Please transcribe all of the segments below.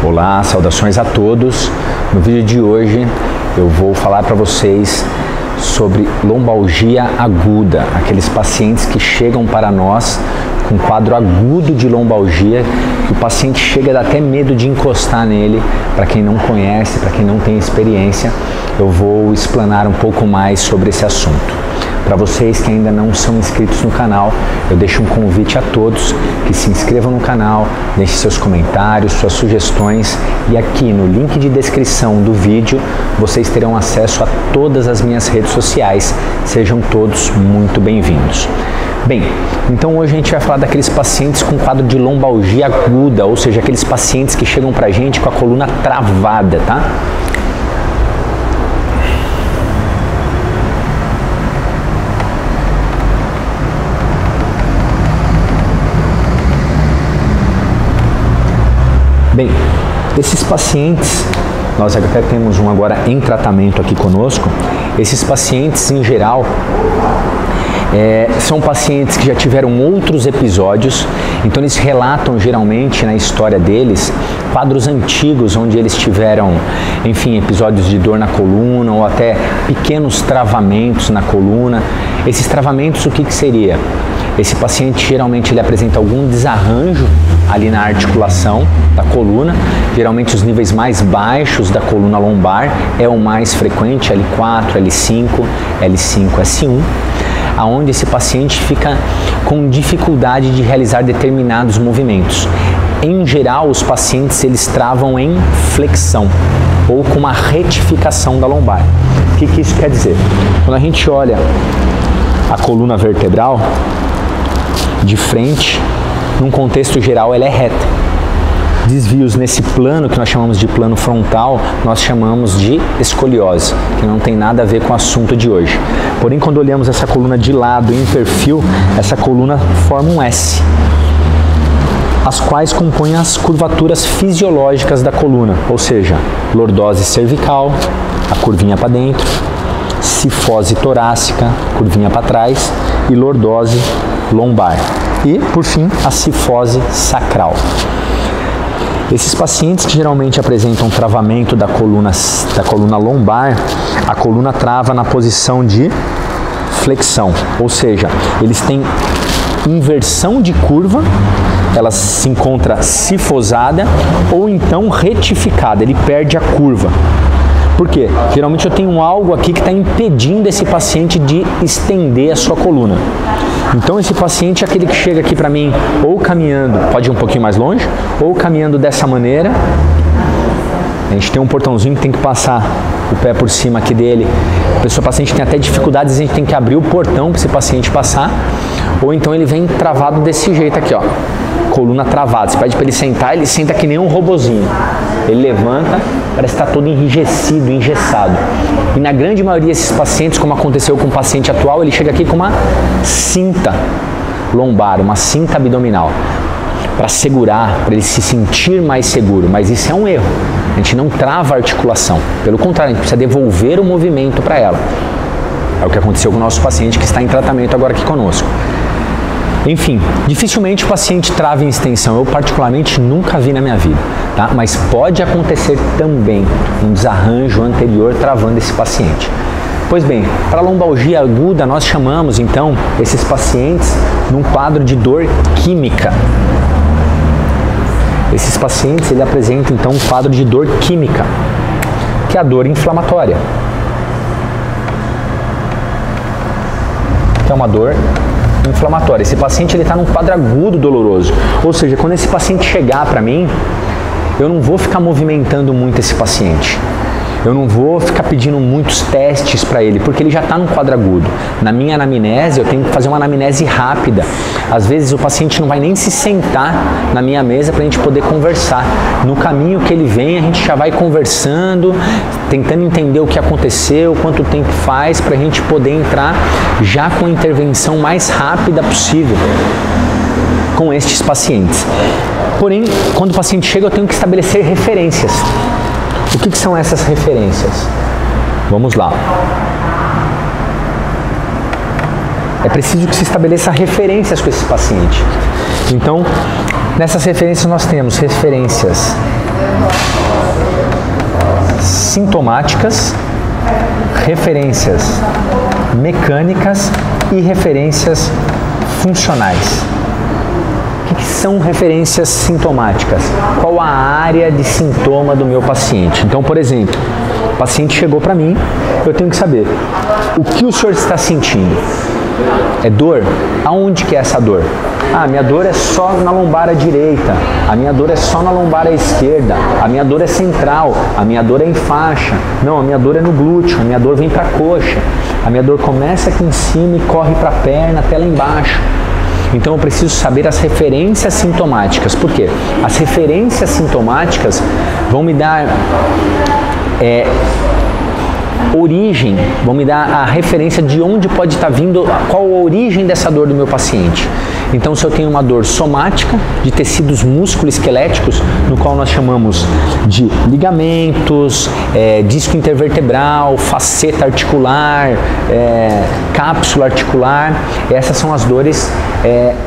Olá, saudações a todos. No vídeo de hoje eu vou falar para vocês sobre lombalgia aguda, aqueles pacientes que chegam para nós com quadro agudo de lombalgia, que o paciente chega a dar até medo de encostar nele. Para quem não conhece, para quem não tem experiência, eu vou explanar um pouco mais sobre esse assunto. Para vocês que ainda não são inscritos no canal, eu deixo um convite a todos que se inscrevam no canal, deixem seus comentários, suas sugestões, e aqui no link de descrição do vídeo vocês terão acesso a todas as minhas redes sociais. Sejam todos muito bem-vindos. Bem, então hoje a gente vai falar daqueles pacientes com quadro de lombalgia aguda, ou seja, aqueles pacientes que chegam pra gente com a coluna travada, tá? Bem, esses pacientes, nós até temos um agora em tratamento aqui conosco. Esses pacientes, em geral, são pacientes que já tiveram outros episódios, então eles relatam geralmente na história deles quadros antigos onde eles tiveram, enfim, episódios de dor na coluna ou até pequenos travamentos na coluna. Esses travamentos, o que seria? Esse paciente geralmente ele apresenta algum desarranjo ali na articulação da coluna, geralmente os níveis mais baixos da coluna lombar é o mais frequente, L4, L5, L5, S1, aonde esse paciente fica com dificuldade de realizar determinados movimentos. Em geral, os pacientes eles travam em flexão ou com uma retificação da lombar. O que isso quer dizer? Quando a gente olha a coluna vertebral de frente, num contexto geral, ela é reta. Desvios nesse plano, que nós chamamos de plano frontal, nós chamamos de escoliose, que não tem nada a ver com o assunto de hoje. Porém, quando olhamos essa coluna de lado em perfil, essa coluna forma um S, as quais compõem as curvaturas fisiológicas da coluna, ou seja, lordose cervical, a curvinha para dentro, cifose torácica, curvinha para trás, e lordose lombar. E, por fim, a cifose sacral. Esses pacientes que geralmente apresentam travamento da coluna lombar, a coluna trava na posição de flexão, ou seja, eles têm inversão de curva, ela se encontra cifosada ou então retificada, ele perde a curva. Por quê? Geralmente eu tenho algo aqui que está impedindo esse paciente de estender a sua coluna. Então esse paciente é aquele que chega aqui para mim ou caminhando, pode ir um pouquinho mais longe, ou caminhando dessa maneira. A gente tem um portãozinho que tem que passar o pé por cima aqui dele. O paciente tem até dificuldades, a gente tem que abrir o portão para esse paciente passar. Ou então ele vem travado desse jeito aqui, ó. Coluna travada. Você pede para ele sentar, ele senta que nem um robozinho. Ele levanta, parece que está todo enrijecido, engessado. E na grande maioria desses pacientes, como aconteceu com o paciente atual, ele chega aqui com uma cinta lombar, uma cinta abdominal, para segurar, para ele se sentir mais seguro. Mas isso é um erro. A gente não trava a articulação. Pelo contrário, a gente precisa devolver o movimento para ela. É o que aconteceu com o nosso paciente que está em tratamento agora aqui conosco. Enfim, dificilmente o paciente trava em extensão. Eu particularmente nunca vi na minha vida, tá? Mas pode acontecer também um desarranjo anterior travando esse paciente. Pois bem, para lombalgia aguda nós chamamos então esses pacientes num quadro de dor química. Esses pacientes ele apresentam então um quadro de dor química, que é a dor inflamatória, que é uma dor inflamatória. Esse paciente ele está num quadro agudo doloroso, ou seja, quando esse paciente chegar para mim, eu não vou ficar movimentando muito esse paciente. Eu não vou ficar pedindo muitos testes para ele, porque ele já está num quadro agudo. Na minha anamnese, eu tenho que fazer uma anamnese rápida. Às vezes o paciente não vai nem se sentar na minha mesa para a gente poder conversar. No caminho que ele vem, a gente já vai conversando, tentando entender o que aconteceu, quanto tempo faz, para a gente poder entrar já com a intervenção mais rápida possível com estes pacientes. Porém, quando o paciente chega, eu tenho que estabelecer referências. O que são essas referências? Vamos lá. É preciso que se estabeleça referências com esse paciente. Então, nessas referências nós temos referências sintomáticas, referências mecânicas e referências funcionais. O que são referências sintomáticas? Qual a área de sintoma do meu paciente? Então, por exemplo, o paciente chegou para mim, eu tenho que saber o que o senhor está sentindo. É dor? Aonde que é essa dor? Ah, minha dor é só na lombar direita, a minha dor é só na lombar esquerda, a minha dor é central, a minha dor é em faixa, não, a minha dor é no glúteo, a minha dor vem para a coxa, a minha dor começa aqui em cima e corre para a perna até lá embaixo. Então eu preciso saber as referências sintomáticas. Por quê? As referências sintomáticas vão me dar origem, vão me dar a referência de onde pode estar vindo, qual a origem dessa dor do meu paciente. Então, se eu tenho uma dor somática de tecidos musculoesqueléticos, no qual nós chamamos de ligamentos, disco intervertebral, faceta articular, cápsula articular, essas são as dores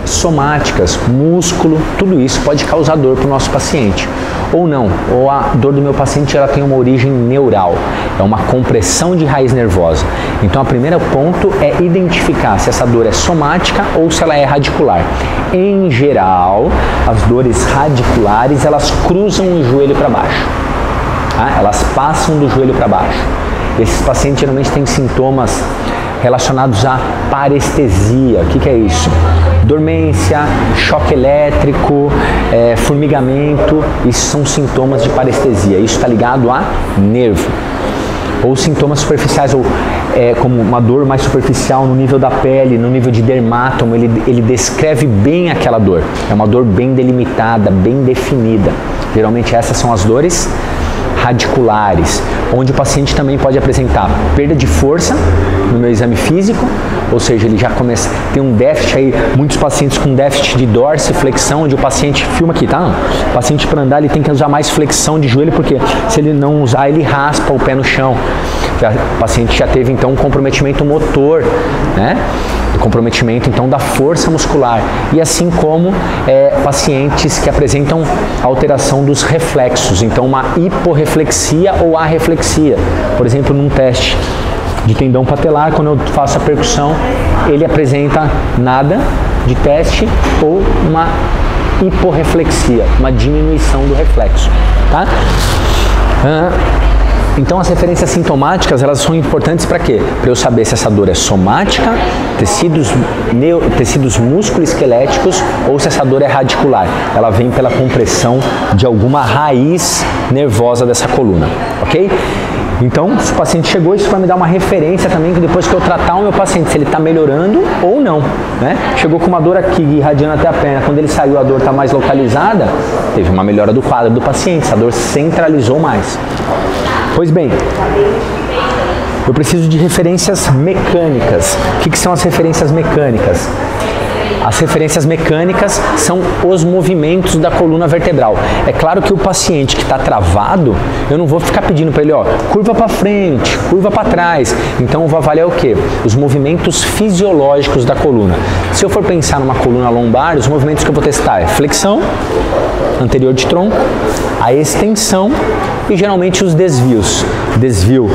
somáticas, músculo, tudo isso pode causar dor para o nosso paciente. Ou não, ou a dor do meu paciente ela tem uma origem neural, é uma compressão de raiz nervosa. Então, o primeiro ponto é identificar se essa dor é somática ou se ela é radicular. Em geral, as dores radiculares, elas cruzam o joelho para baixo, tá? Elas passam do joelho para baixo. Esses pacientes geralmente têm sintomas relacionados à parestesia. O que é isso? Dormência, choque elétrico, formigamento, isso são sintomas de parestesia. Isso está ligado a nervo. Ou sintomas superficiais, ou como uma dor mais superficial no nível da pele, no nível de dermátomo, ele descreve bem aquela dor. É uma dor bem delimitada, bem definida. Geralmente essas são as dores radiculares, onde o paciente também pode apresentar perda de força no meu exame físico, ou seja, ele já começa a ter um déficit aí, muitos pacientes com déficit de dorsiflexão, onde o paciente, filma aqui, tá? O paciente para andar ele tem que usar mais flexão de joelho, porque se ele não usar, ele raspa o pé no chão. O paciente já teve então um comprometimento motor, né? Comprometimento então da força muscular, e assim como pacientes que apresentam alteração dos reflexos, então uma hiporreflexia ou arreflexia. Por exemplo, num teste de tendão patelar, quando eu faço a percussão, ele apresenta nada de teste ou uma hiporreflexia, uma diminuição do reflexo, tá? Então as referências sintomáticas, elas são importantes para quê? Para eu saber se essa dor é somática, tecidos musculoesqueléticos, ou se essa dor é radicular. Ela vem pela compressão de alguma raiz nervosa dessa coluna, ok? Então, se o paciente chegou, isso vai me dar uma referência também, que depois que eu tratar o meu paciente, se ele está melhorando ou não, né? Chegou com uma dor aqui, irradiando até a perna, quando ele saiu a dor está mais localizada, teve uma melhora do quadro do paciente, essa dor centralizou mais. Pois bem, eu preciso de referências mecânicas. O que são as referências mecânicas? As referências mecânicas são os movimentos da coluna vertebral. É claro que o paciente que está travado, eu não vou ficar pedindo para ele, ó, curva para frente, curva para trás. Então eu vou avaliar o quê? Os movimentos fisiológicos da coluna. Se eu for pensar numa coluna lombar, os movimentos que eu vou testar é flexão, anterior de tronco, a extensão e geralmente os desvios. Desvio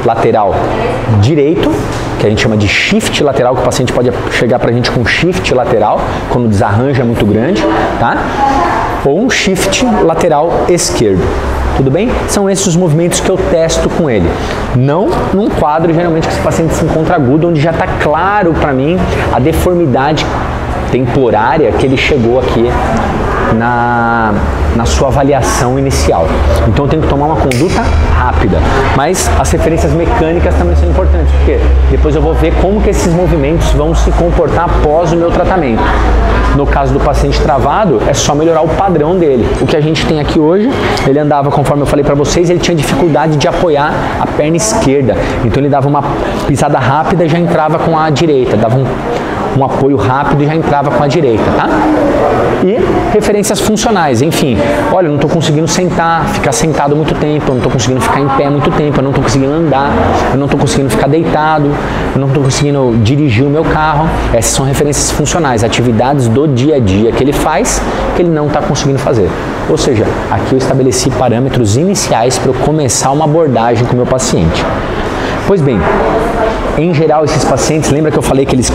lateral direito, que a gente chama de shift lateral, que o paciente pode chegar para a gente com shift lateral, quando o desarranjo é muito grande, tá? Ou um shift lateral esquerdo. Tudo bem? São esses os movimentos que eu testo com ele. Não num quadro, geralmente, que esse paciente se encontra agudo, onde já está claro para mim a deformidade temporária que ele chegou aqui na sua avaliação inicial. Então eu tenho que tomar uma conduta rápida, mas as referências mecânicas também são importantes, porque depois eu vou ver como que esses movimentos vão se comportar após o meu tratamento. No caso do paciente travado, é só melhorar o padrão dele. O que a gente tem aqui hoje, ele andava, conforme eu falei para vocês, ele tinha dificuldade de apoiar a perna esquerda, então ele dava uma pisada rápida e já entrava com a direita, dava um apoio rápido e já entrava com a direita, tá? E referências funcionais, enfim, olha, eu não estou conseguindo sentar, ficar sentado muito tempo, eu não estou conseguindo ficar em pé muito tempo, eu não estou conseguindo andar, eu não estou conseguindo ficar deitado, eu não estou conseguindo dirigir o meu carro. Essas são referências funcionais, atividades do dia a dia que ele faz, que ele não está conseguindo fazer. Ou seja, aqui eu estabeleci parâmetros iniciais para eu começar uma abordagem com o meu paciente. Pois bem, em geral esses pacientes, lembra que eu falei que eles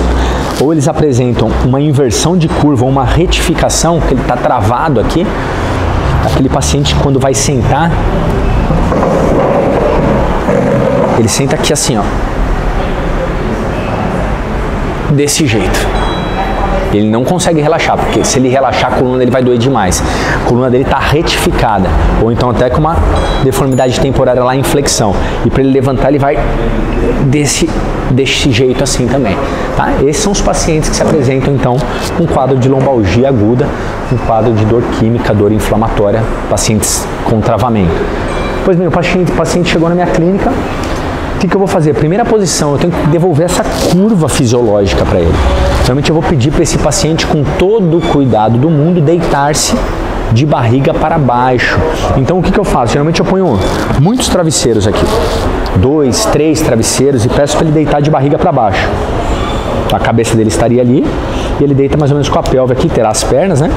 apresentam uma inversão de curva ou uma retificação, que ele está travado aqui. Aquele paciente, quando vai sentar, ele senta aqui assim, ó, desse jeito. Ele não consegue relaxar, porque se ele relaxar, a coluna dele vai doer demais. A coluna dele está retificada, ou então até com uma deformidade temporária lá em flexão. E para ele levantar, ele vai desse jeito assim também. Tá? Esses são os pacientes que se apresentam, então, com um quadro de lombalgia aguda, um quadro de dor química, dor inflamatória, pacientes com travamento. Pois bem, o paciente chegou na minha clínica. O que eu vou fazer? Primeira posição, eu tenho que devolver essa curva fisiológica para ele. Realmente eu vou pedir para esse paciente, com todo o cuidado do mundo, deitar-se de barriga para baixo. Então o que eu faço? Geralmente eu ponho muitos travesseiros aqui, 2, 3 travesseiros, e peço para ele deitar de barriga para baixo. A cabeça dele estaria ali e ele deita mais ou menos com a pelve aqui, terá as pernas, né?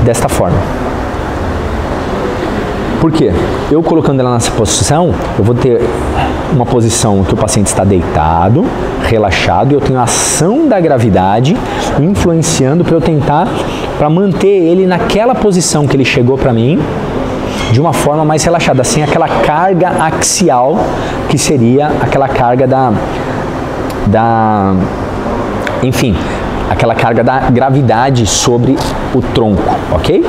Desta forma. Por quê? Eu colocando ela nessa posição, eu vou ter uma posição que o paciente está deitado, relaxado, e eu tenho a ação da gravidade influenciando para eu tentar, para manter ele naquela posição que ele chegou para mim, de uma forma mais relaxada, sem aquela carga axial, que seria aquela carga enfim, aquela carga da gravidade sobre o tronco, ok?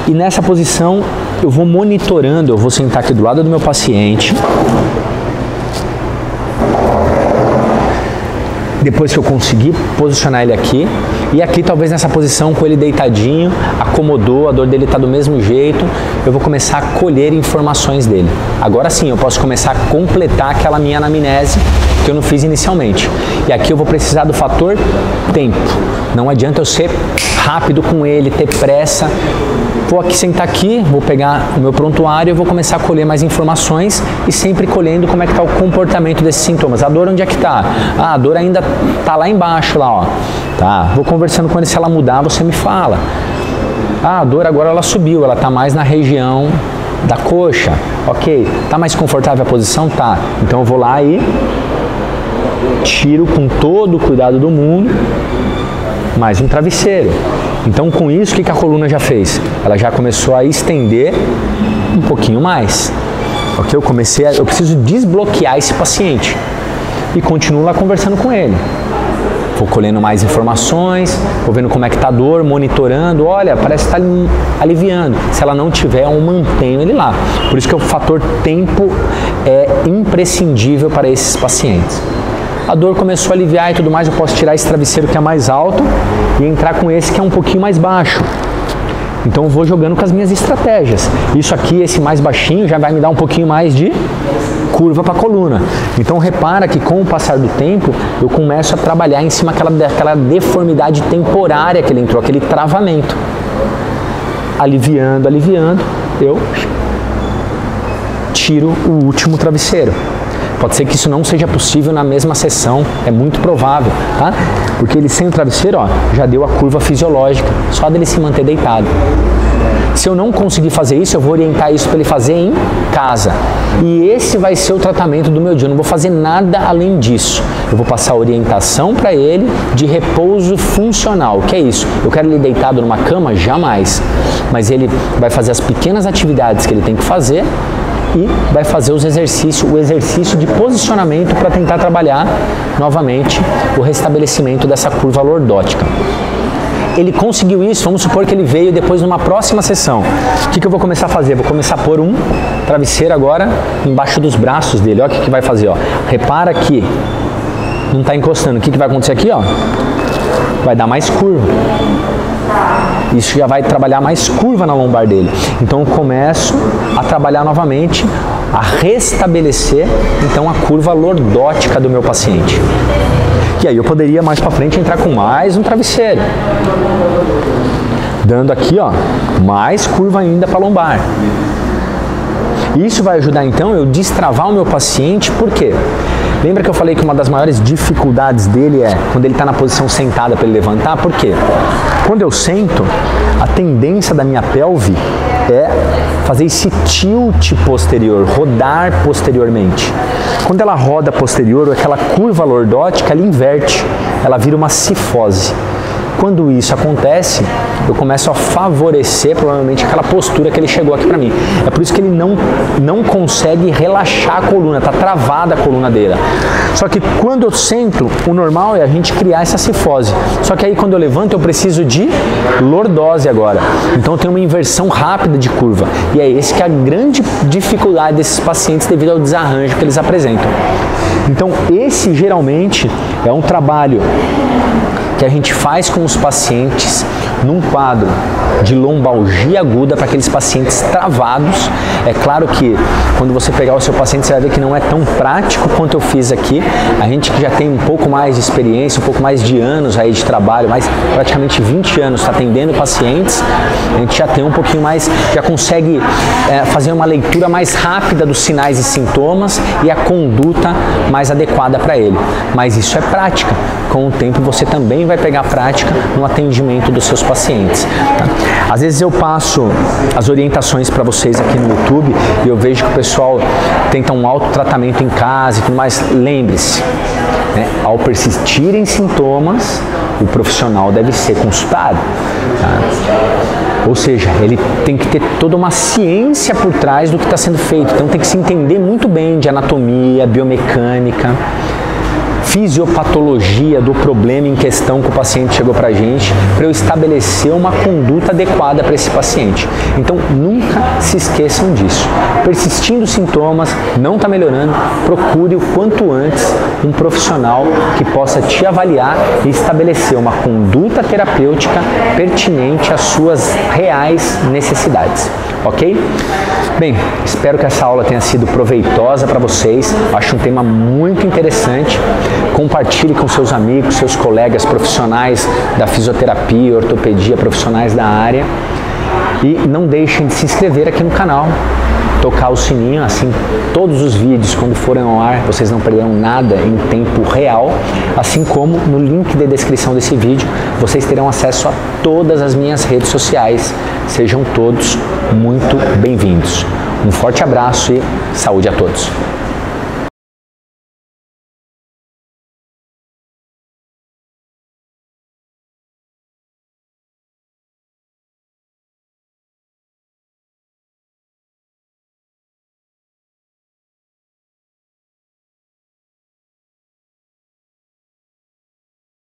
E nessa posição eu vou monitorando, eu vou sentar aqui do lado do meu paciente. Depois que eu conseguir posicionar ele aqui, e aqui talvez nessa posição com ele deitadinho, acomodou, a dor dele está do mesmo jeito, eu vou começar a colher informações dele. Agora sim, eu posso começar a completar aquela minha anamnese que eu não fiz inicialmente. E aqui eu vou precisar do fator tempo. Não adianta eu ser rápido com ele, ter pressa. Vou aqui sentar aqui, vou pegar o meu prontuário e vou começar a colher mais informações, e sempre colhendo como é que está o comportamento desses sintomas. A dor onde é que está? Ah, a dor ainda está lá embaixo, lá, ó. Tá, vou conversando com ele, se ela mudar, você me fala. Ah, a dor agora ela subiu, ela está mais na região da coxa. Ok, está mais confortável a posição? Tá. Então eu vou lá e tiro com todo o cuidado do mundo mais um travesseiro. Então com isso, o que a coluna já fez? Ela já começou a estender um pouquinho mais. Ok? Eu preciso desbloquear esse paciente. E continuo lá conversando com ele. Vou colhendo mais informações, vou vendo como é que está a dor, monitorando. Olha, parece que está aliviando. Se ela não tiver, eu mantenho ele lá. Por isso que o fator tempo é imprescindível para esses pacientes. A dor começou a aliviar e tudo mais, eu posso tirar esse travesseiro que é mais alto e entrar com esse que é um pouquinho mais baixo. Então eu vou jogando com as minhas estratégias. Isso aqui, esse mais baixinho, já vai me dar um pouquinho mais de curva para a coluna. Então repara que com o passar do tempo, eu começo a trabalhar em cima daquela deformidade temporária que ele entrou, aquele travamento. Aliviando, aliviando, eu tiro o último travesseiro. Pode ser que isso não seja possível na mesma sessão, é muito provável, tá? Porque ele sem o travesseiro, ó, já deu a curva fisiológica, só dele se manter deitado. Se eu não conseguir fazer isso, eu vou orientar isso para ele fazer em casa. E esse vai ser o tratamento do meu dia, eu não vou fazer nada além disso. Eu vou passar orientação para ele de repouso funcional. O que é isso? Eu quero ele deitado numa cama? Jamais. Mas ele vai fazer as pequenas atividades que ele tem que fazer e vai fazer o exercício de posicionamento para tentar trabalhar novamente o restabelecimento dessa curva lordótica. Ele conseguiu isso, vamos supor que ele veio depois numa próxima sessão. O que eu vou começar a fazer? Vou começar a pôr um travesseiro agora embaixo dos braços dele. Olha o que vai fazer, ó. Repara que não está encostando. O que vai acontecer aqui, ó? Vai dar mais curva. Isso já vai trabalhar mais curva na lombar dele. Então eu começo a trabalhar novamente a restabelecer então a curva lordótica do meu paciente. E aí eu poderia mais para frente entrar com mais um travesseiro, dando aqui, ó, mais curva ainda para a lombar. Isso vai ajudar então eu destravar o meu paciente, por quê? Lembra que eu falei que uma das maiores dificuldades dele é quando ele está na posição sentada para ele levantar? Por quê? Quando eu sento, a tendência da minha pelve é fazer esse tilt posterior, rodar posteriormente. Quando ela roda posterior, aquela curva lordótica, ela inverte, ela vira uma cifose. Quando isso acontece, eu começo a favorecer provavelmente aquela postura que ele chegou aqui para mim. É por isso que ele não consegue relaxar a coluna, está travada a coluna dele. Só que quando eu sento, o normal é a gente criar essa cifose. Só que aí quando eu levanto, eu preciso de lordose agora. Então eu tenho uma inversão rápida de curva. E é esse que é a grande dificuldade desses pacientes devido ao desarranjo que eles apresentam. Então esse geralmente é um trabalho que a gente faz com os pacientes num quadro de lombalgia aguda para aqueles pacientes travados. É claro que quando você pegar o seu paciente, você vai ver que não é tão prático quanto eu fiz aqui. A gente que já tem um pouco mais de experiência, um pouco mais de anos aí de trabalho, mais praticamente 20 anos está atendendo pacientes, a gente já tem um pouquinho mais, já consegue fazer uma leitura mais rápida dos sinais e sintomas e a conduta mais adequada para ele. Mas isso é prática. Com o tempo você também vai pegar prática no atendimento dos seus pacientes. Tá? Às vezes eu passo as orientações para vocês aqui no YouTube e eu vejo que o pessoal tenta um autotratamento em casa e tudo mais. Lembre-se, né? Ao persistirem sintomas, o profissional deve ser consultado. Tá? Ou seja, ele tem que ter toda uma ciência por trás do que está sendo feito. Então tem que se entender muito bem de anatomia, biomecânica, fisiopatologia do problema em questão que o paciente chegou para a gente, para eu estabelecer uma conduta adequada para esse paciente. Então, nunca se esqueçam disso. Persistindo os sintomas, não está melhorando, procure o quanto antes um profissional que possa te avaliar e estabelecer uma conduta terapêutica pertinente às suas reais necessidades. Ok? Bem, espero que essa aula tenha sido proveitosa para vocês. Acho um tema muito interessante. Compartilhe com seus amigos, seus colegas profissionais da fisioterapia, ortopedia, profissionais da área. E não deixem de se inscrever aqui no canal, tocar o sininho, assim todos os vídeos quando forem ao ar vocês não perderão nada em tempo real, assim como no link de descrição desse vídeo vocês terão acesso a todas as minhas redes sociais. Sejam todos muito bem-vindos. Um forte abraço e saúde a todos.